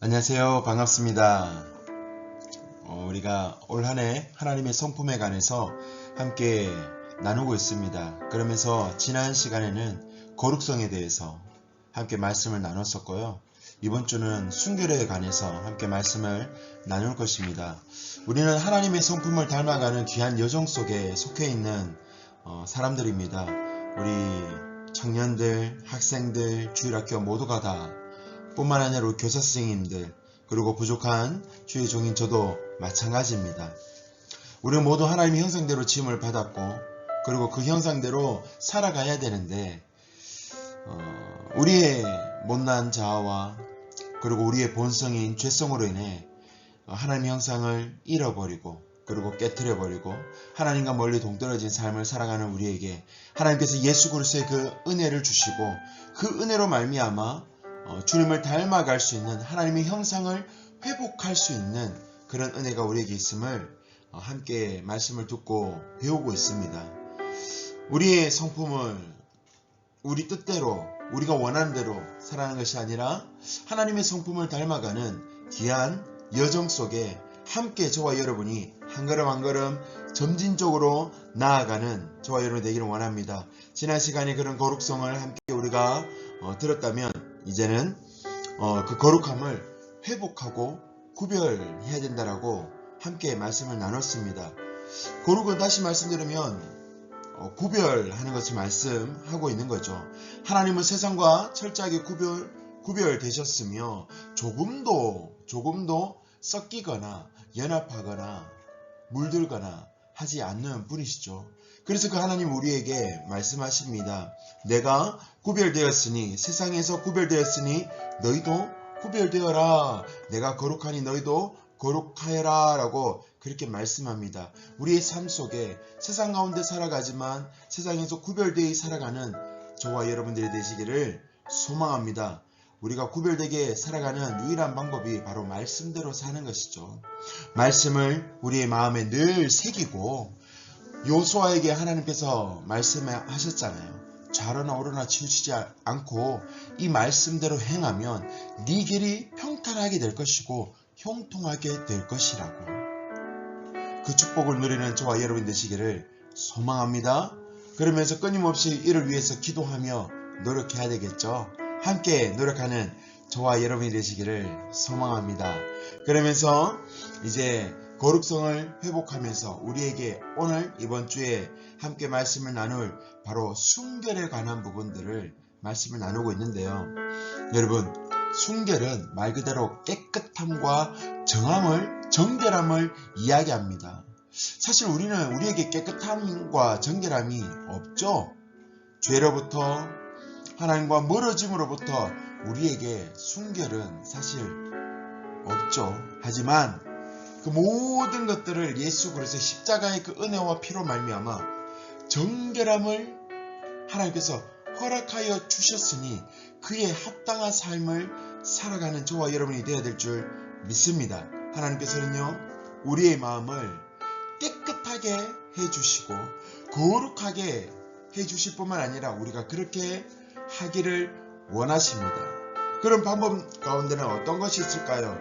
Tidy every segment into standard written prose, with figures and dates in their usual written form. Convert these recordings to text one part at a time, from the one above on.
안녕하세요. 반갑습니다. 우리가 올 한 해 하나님의 성품에 관해서 함께 나누고 있습니다. 그러면서 지난 시간에는 거룩성에 대해서 함께 말씀을 나눴었고요. 이번 주는 순결에 관해서 함께 말씀을 나눌 것입니다. 우리는 하나님의 성품을 닮아가는 귀한 여정 속에 속해 있는 사람들입니다. 우리 청년들, 학생들, 주일학교 모두가 다 뿐만 아니라 우리 교사 선생님들 그리고 부족한 주의 종인 저도 마찬가지입니다. 우리는 모두 하나님의 형상대로 지음을 받았고 그리고 그 형상대로 살아가야 되는데 우리의 못난 자아와 그리고 우리의 본성인 죄성으로 인해 하나님의 형상을 잃어버리고 그리고 깨트려버리고 하나님과 멀리 동떨어진 삶을 살아가는 우리에게 하나님께서 예수 그리스도의 그 은혜를 주시고 그 은혜로 말미암아 주님을 닮아갈 수 있는 하나님의 형상을 회복할 수 있는 그런 은혜가 우리에게 있음을 함께 말씀을 듣고 배우고 있습니다. 우리의 성품을 우리 뜻대로 우리가 원하는 대로 살아가는 것이 아니라 하나님의 성품을 닮아가는 귀한 여정 속에 함께 저와 여러분이 한 걸음 한 걸음 점진적으로 나아가는 저와 여러분이 되기를 원합니다. 지난 시간에 그런 거룩성을 함께 우리가 들었다면 이제는 그 거룩함을 회복하고 구별해야 된다라고 함께 말씀을 나눴습니다. 거룩은 다시 말씀드리면 구별하는 것을 말씀하고 있는 거죠. 하나님은 세상과 철저하게 구별되셨으며 조금도 섞이거나 연합하거나 물들거나 하지 않는 분이시죠. 그래서 그 하나님 우리에게 말씀하십니다. 내가 구별되었으니 세상에서 구별되었으니 너희도 구별되어라. 내가 거룩하니 너희도 거룩하여라 라고 그렇게 말씀합니다. 우리의 삶 속에 세상 가운데 살아가지만 세상에서 구별되어 살아가는 저와 여러분들이 되시기를 소망합니다. 우리가 구별되게 살아가는 유일한 방법이 바로 말씀대로 사는 것이죠. 말씀을 우리의 마음에 늘 새기고 요수아에게 하나님께서 말씀하셨잖아요. 좌로나 우로나 치우치지 않고 이 말씀대로 행하면 네 길이 평탄하게 될 것이고 형통하게 될 것이라고. 그 축복을 누리는 저와 여러분 되시기를 소망합니다. 그러면서 끊임없이 이를 위해서 기도하며 노력해야 되겠죠. 함께 노력하는 저와 여러분이 되시기를 소망합니다. 그러면서 이제 거룩성을 회복하면서 우리에게 오늘 이번 주에 함께 말씀을 나눌 바로 순결에 관한 부분들을 말씀을 나누고 있는데요. 여러분, 순결은 말 그대로 깨끗함과 정결함을 이야기합니다. 사실 우리는 우리에게 깨끗함과 정결함이 없죠. 죄로부터 하나님과 멀어짐으로부터 우리에게 순결은 사실 없죠. 하지만 그 모든 것들을 예수 그리스도의 십자가의 그 은혜와 피로 말미암아 정결함을 하나님께서 허락하여 주셨으니 그에 합당한 삶을 살아가는 저와 여러분이 되어야 될 줄 믿습니다. 하나님께서는요 우리의 마음을 깨끗하게 해주시고 거룩하게 해주실 뿐만 아니라 우리가 그렇게 하기를 원하십니다. 그런 방법 가운데는 어떤 것이 있을까요?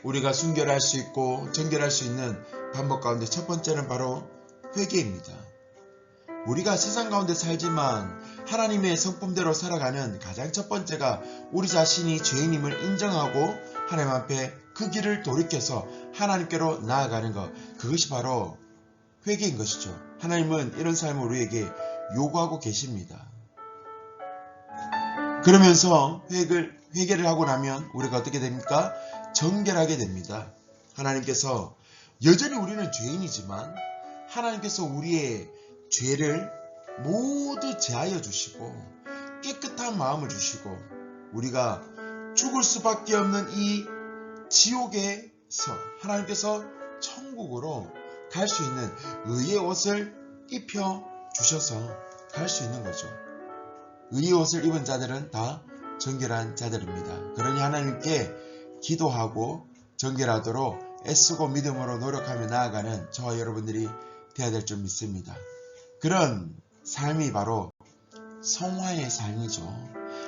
우리가 순결할 수 있고 정결할 수 있는 방법 가운데 첫 번째는 바로 회개입니다. 우리가 세상 가운데 살지만 하나님의 성품대로 살아가는 가장 첫 번째가 우리 자신이 죄인임을 인정하고 하나님 앞에 그 길을 돌이켜서 하나님께로 나아가는 것, 그것이 바로 회개인 것이죠. 하나님은 이런 삶을 우리에게 요구하고 계십니다. 그러면서 회개를 하고 나면 우리가 어떻게 됩니까? 정결하게 됩니다. 하나님께서 여전히 우리는 죄인이지만 하나님께서 우리의 죄를 모두 제하여 주시고 깨끗한 마음을 주시고 우리가 죽을 수밖에 없는 이 지옥에서 하나님께서 천국으로 갈 수 있는 의의 옷을 입혀 주셔서 갈 수 있는 거죠. 의의 옷을 입은 자들은 다 정결한 자들입니다. 그러니 하나님께 기도하고 정결하도록 애쓰고 믿음으로 노력하며 나아가는 저와 여러분들이 되어야 될 줄 믿습니다. 그런 삶이 바로 성화의 삶이죠.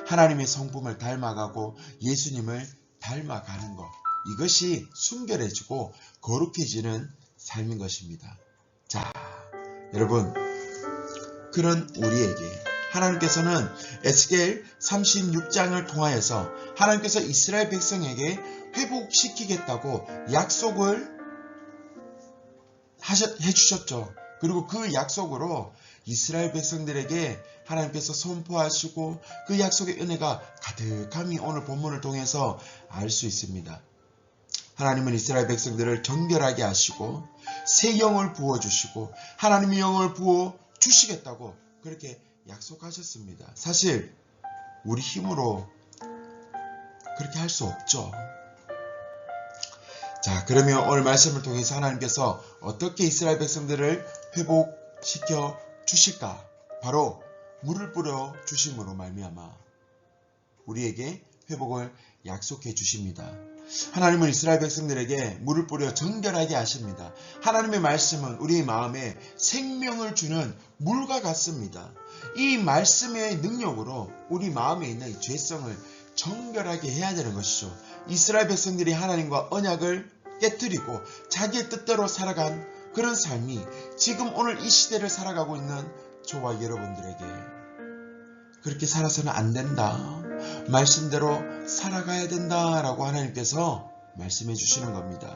하나님의 성품을 닮아가고 예수님을 닮아가는 것, 이것이 순결해지고 거룩해지는 삶인 것입니다. 자, 여러분, 그런 우리에게 하나님께서는 에스겔 36장을 통하여서 하나님께서 이스라엘 백성에게 회복시키겠다고 약속을 해주셨죠. 그리고 그 약속으로 이스라엘 백성들에게 하나님께서 선포하시고 그 약속의 은혜가 가득함이 오늘 본문을 통해서 알 수 있습니다. 하나님은 이스라엘 백성들을 정결하게 하시고 새 영을 부어주시고 하나님의 영을 부어주시겠다고 그렇게 약속하셨습니다. 사실 우리 힘으로 그렇게 할 수 없죠. 자, 그러면 오늘 말씀을 통해서 하나님께서 어떻게 이스라엘 백성들을 회복시켜 주실까? 바로 물을 뿌려 주심으로 말미암아 우리에게 회복을 약속해 주십니다. 하나님은 이스라엘 백성들에게 물을 뿌려 정결하게 하십니다. 하나님의 말씀은 우리의 마음에 생명을 주는 물과 같습니다. 이 말씀의 능력으로 우리 마음에 있는 이 죄성을 정결하게 해야 되는 것이죠. 이스라엘 백성들이 하나님과 언약을 깨뜨리고 자기의 뜻대로 살아간 그런 삶이 지금 오늘 이 시대를 살아가고 있는 저와 여러분들에게 그렇게 살아서는 안 된다. 말씀대로 살아가야 된다라고 하나님께서 말씀해 주시는 겁니다.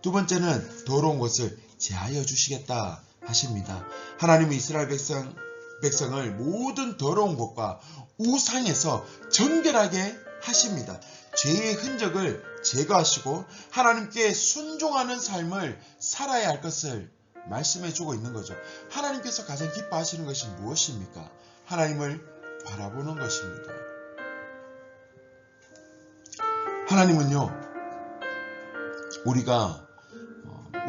두 번째는 더러운 것을 제하여 주시겠다 하십니다. 하나님은 이스라엘 백성을 모든 더러운 것과 우상에서 정결하게 하십니다. 죄의 흔적을 제거하시고 하나님께 순종하는 삶을 살아야 할 것을 말씀해 주고 있는 거죠. 하나님께서 가장 기뻐하시는 것이 무엇입니까? 하나님을 바라보는 것입니다. 하나님은요, 우리가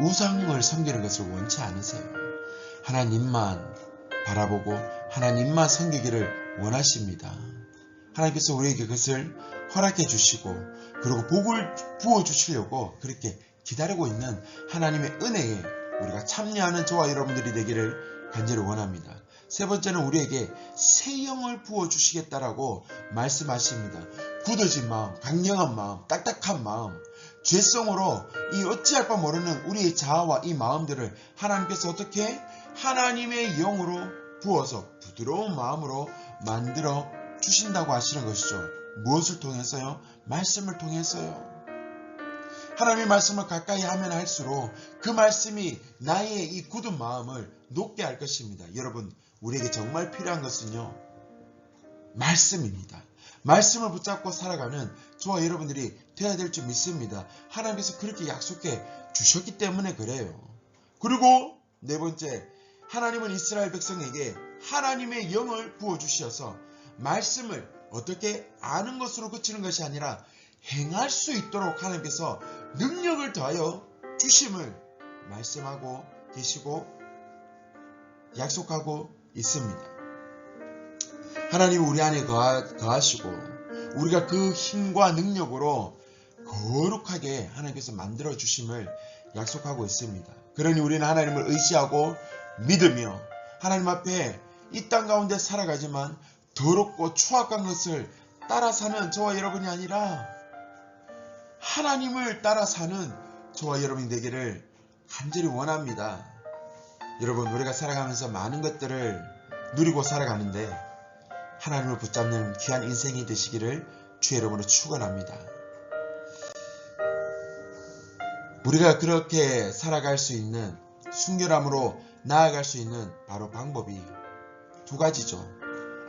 우상을 섬기는 것을 원치 않으세요. 하나님만 바라보고 하나님만 섬기기를 원하십니다. 하나님께서 우리에게 그것을 허락해 주시고 그리고 복을 부어 주시려고 그렇게 기다리고 있는 하나님의 은혜에 우리가 참여하는 저와 여러분들이 되기를 간절히 원합니다. 세 번째는 우리에게 새 영을 부어주시겠다라고 말씀하십니다. 굳어진 마음, 강경한 마음, 딱딱한 마음, 죄성으로 이 어찌할 바 모르는 우리의 자아와 이 마음들을 하나님께서 어떻게 하나님의 영으로 부어서 부드러운 마음으로 만들어 주신다고 하시는 것이죠. 무엇을 통해서요? 말씀을 통해서요. 하나님의 말씀을 가까이 하면 할수록 그 말씀이 나의 이 굳은 마음을 녹게 할 것입니다. 여러분, 우리에게 정말 필요한 것은요, 말씀입니다. 말씀을 붙잡고 살아가는 저와 여러분들이 되어야 될 줄 믿습니다. 하나님께서 그렇게 약속해 주셨기 때문에 그래요. 그리고 네 번째, 하나님은 이스라엘 백성에게 하나님의 영을 부어주셔서 말씀을 어떻게 아는 것으로 그치는 것이 아니라 행할 수 있도록 하나님께서 능력을 더하여 주심을 말씀하고 계시고 약속하고 있습니다. 하나님은 우리 안에 거하시고 우리가 그 힘과 능력으로 거룩하게 하나님께서 만들어 주심을 약속하고 있습니다. 그러니 우리는 하나님을 의지하고 믿으며 하나님 앞에 이 땅 가운데 살아가지만 더럽고 추악한 것을 따라 사는 저와 여러분이 아니라 하나님을 따라 사는 저와 여러분이 되기를 간절히 원합니다. 여러분, 우리가 살아가면서 많은 것들을 누리고 살아가는데 하나님을 붙잡는 귀한 인생이 되시기를 주의 이름으로 축원합니다. 우리가 그렇게 살아갈 수 있는, 순결함으로 나아갈 수 있는 바로 방법이 두 가지죠.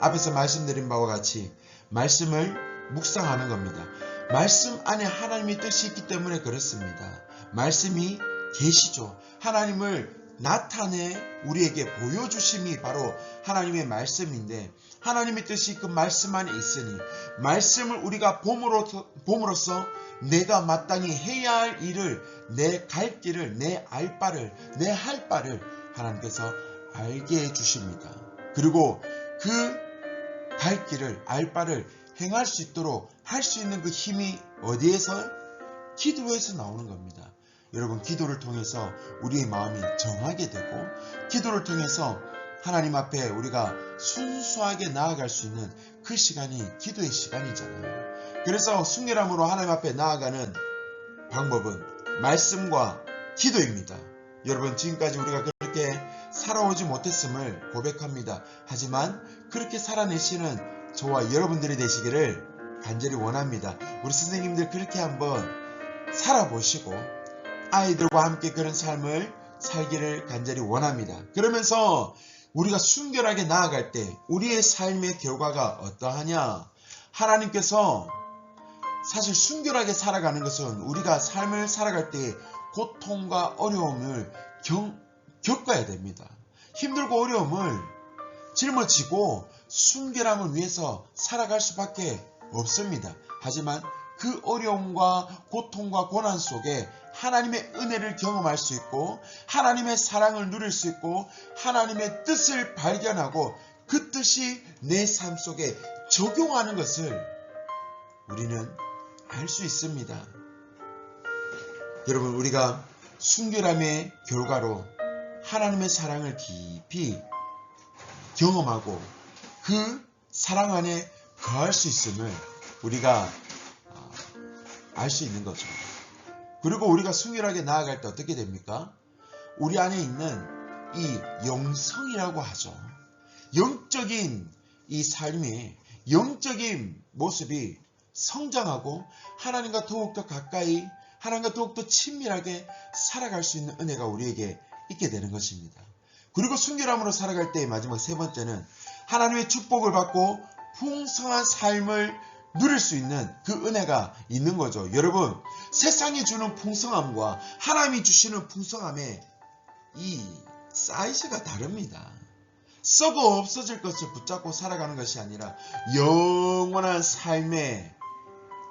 앞에서 말씀드린 바와 같이 말씀을 묵상하는 겁니다. 말씀 안에 하나님의 뜻이 있기 때문에 그렇습니다. 말씀이 계시죠. 하나님을 나타내 우리에게 보여주심이 바로 하나님의 말씀인데 하나님의 뜻이 그 말씀 안에 있으니 말씀을 우리가 봄으로써 내가 마땅히 해야 할 일을, 내 갈 길을, 내 알 바를, 내 할 바를 하나님께서 알게 해주십니다. 그리고 그 갈 길을, 알 바를 행할 수 있도록 할 수 있는 그 힘이 어디에서? 기도에서 나오는 겁니다. 여러분, 기도를 통해서 우리의 마음이 정하게 되고 기도를 통해서 하나님 앞에 우리가 순수하게 나아갈 수 있는 그 시간이 기도의 시간이잖아요. 그래서 순결함으로 하나님 앞에 나아가는 방법은 말씀과 기도입니다. 여러분, 지금까지 우리가 그렇게 살아오지 못했음을 고백합니다. 하지만 그렇게 살아내시는 저와 여러분들이 되시기를 간절히 원합니다. 우리 선생님들 그렇게 한번 살아보시고 아이들과 함께 그런 삶을 살기를 간절히 원합니다. 그러면서 우리가 순결하게 나아갈 때 우리의 삶의 결과가 어떠하냐? 하나님께서 사실 순결하게 살아가는 것은 우리가 삶을 살아갈 때 고통과 어려움을 겪어야 됩니다. 힘들고 어려움을 짊어지고 순결함을 위해서 살아갈 수밖에 없습니다. 하지만 그 어려움과 고통과 고난 속에 하나님의 은혜를 경험할 수 있고 하나님의 사랑을 누릴 수 있고 하나님의 뜻을 발견하고 그 뜻이 내 삶 속에 적용하는 것을 우리는 알 수 있습니다. 여러분, 우리가 순결함의 결과로 하나님의 사랑을 깊이 경험하고 그 사랑 안에 거할 수 있음을 우리가 알 수 있는 거죠. 그리고 우리가 순결하게 나아갈 때 어떻게 됩니까? 우리 안에 있는 이 영성이라고 하죠. 영적인 이 삶의 영적인 모습이 성장하고 하나님과 더욱더 가까이 하나님과 더욱더 친밀하게 살아갈 수 있는 은혜가 우리에게 있게 되는 것입니다. 그리고 순결함으로 살아갈 때의 마지막 세 번째는 하나님의 축복을 받고 풍성한 삶을 누릴 수 있는 그 은혜가 있는 거죠. 여러분, 세상이 주는 풍성함과 하나님이 주시는 풍성함의 이 사이즈가 다릅니다. 썩어 없어질 것을 붙잡고 살아가는 것이 아니라 영원한 삶에,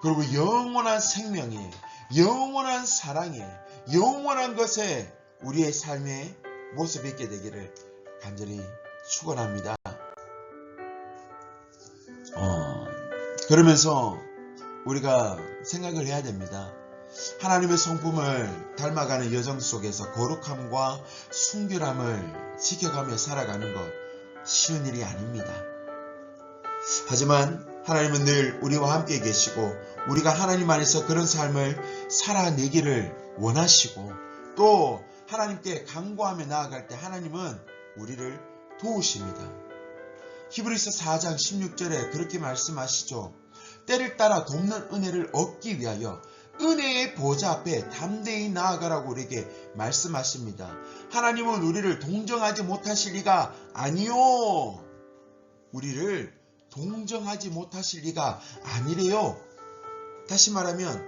그리고 영원한 생명에, 영원한 사랑에, 영원한 것에 우리의 삶의 모습이 있게 되기를 간절히 축원합니다. 그러면서 우리가 생각을 해야 됩니다. 하나님의 성품을 닮아가는 여정 속에서 거룩함과 순결함을 지켜가며 살아가는 것 쉬운 일이 아닙니다. 하지만 하나님은 늘 우리와 함께 계시고 우리가 하나님 안에서 그런 삶을 살아내기를 원하시고 또 하나님께 간구하며 나아갈 때 하나님은 우리를 도우십니다. 히브리서 4장 16절에 그렇게 말씀하시죠. 때를 따라 돕는 은혜를 얻기 위하여 은혜의 보좌 앞에 담대히 나아가라고 우리에게 말씀하십니다. 하나님은 우리를 동정하지 못하실 리가 아니요. 우리를 동정하지 못하실 리가 아니래요. 다시 말하면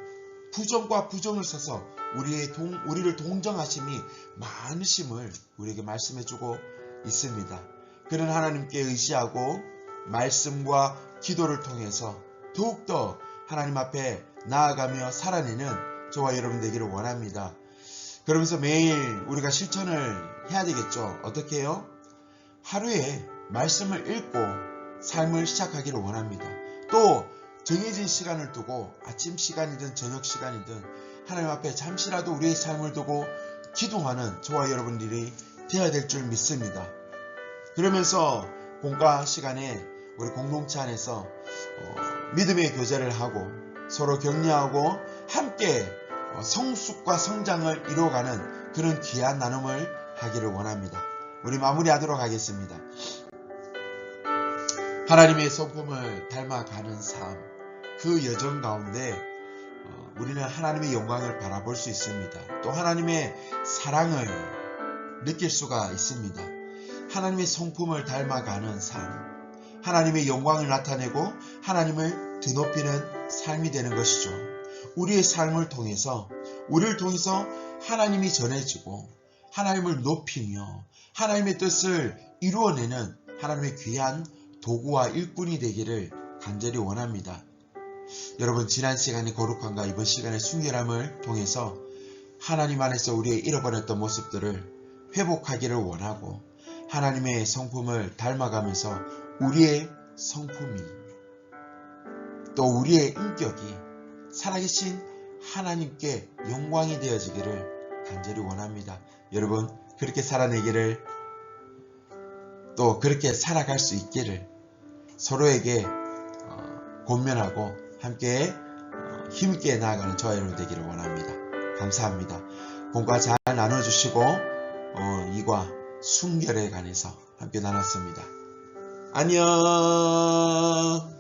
부정과 부정을 써서 우리를 동정하심이 많으심을 우리에게 말씀해주고 있습니다. 그런 하나님께 의지하고 말씀과 기도를 통해서 더욱더 하나님 앞에 나아가며 살아내는 저와 여러분 되기를 원합니다. 그러면서 매일 우리가 실천을 해야 되겠죠. 어떻게 해요? 하루에 말씀을 읽고 삶을 시작하기를 원합니다. 또 정해진 시간을 두고 아침 시간이든 저녁 시간이든 하나님 앞에 잠시라도 우리의 삶을 두고 기도하는 저와 여러분들이 되어야 될 줄 믿습니다. 그러면서 공과 시간에 우리 공동체 안에서 믿음의 교제를 하고 서로 격려하고 함께 성숙과 성장을 이루어가는 그런 귀한 나눔을 하기를 원합니다. 우리 마무리하도록 하겠습니다. 하나님의 성품을 닮아가는 삶, 그 여정 가운데 우리는 하나님의 영광을 바라볼 수 있습니다. 또 하나님의 사랑을 느낄 수가 있습니다. 하나님의 성품을 닮아가는 삶, 하나님의 영광을 나타내고 하나님을 드높이는 삶이 되는 것이죠. 우리의 삶을 통해서 우리를 통해서 하나님이 전해지고 하나님을 높이며 하나님의 뜻을 이루어내는 하나님의 귀한 도구와 일꾼이 되기를 간절히 원합니다. 여러분, 지난 시간의 거룩함과 이번 시간의 순결함을 통해서 하나님 안에서 우리의 잃어버렸던 모습들을 회복하기를 원하고 하나님의 성품을 닮아가면서 우리의 성품이 또 우리의 인격이 살아계신 하나님께 영광이 되어지기를 간절히 원합니다. 여러분, 그렇게 살아내기를 또 그렇게 살아갈 수 있기를 서로에게 권면하고 함께 힘있게 나아가는 저와 여러분 되기를 원합니다. 감사합니다. 공과 잘 나눠주시고 이과 순결에 관해서 함께 나눴습니다. 안녕.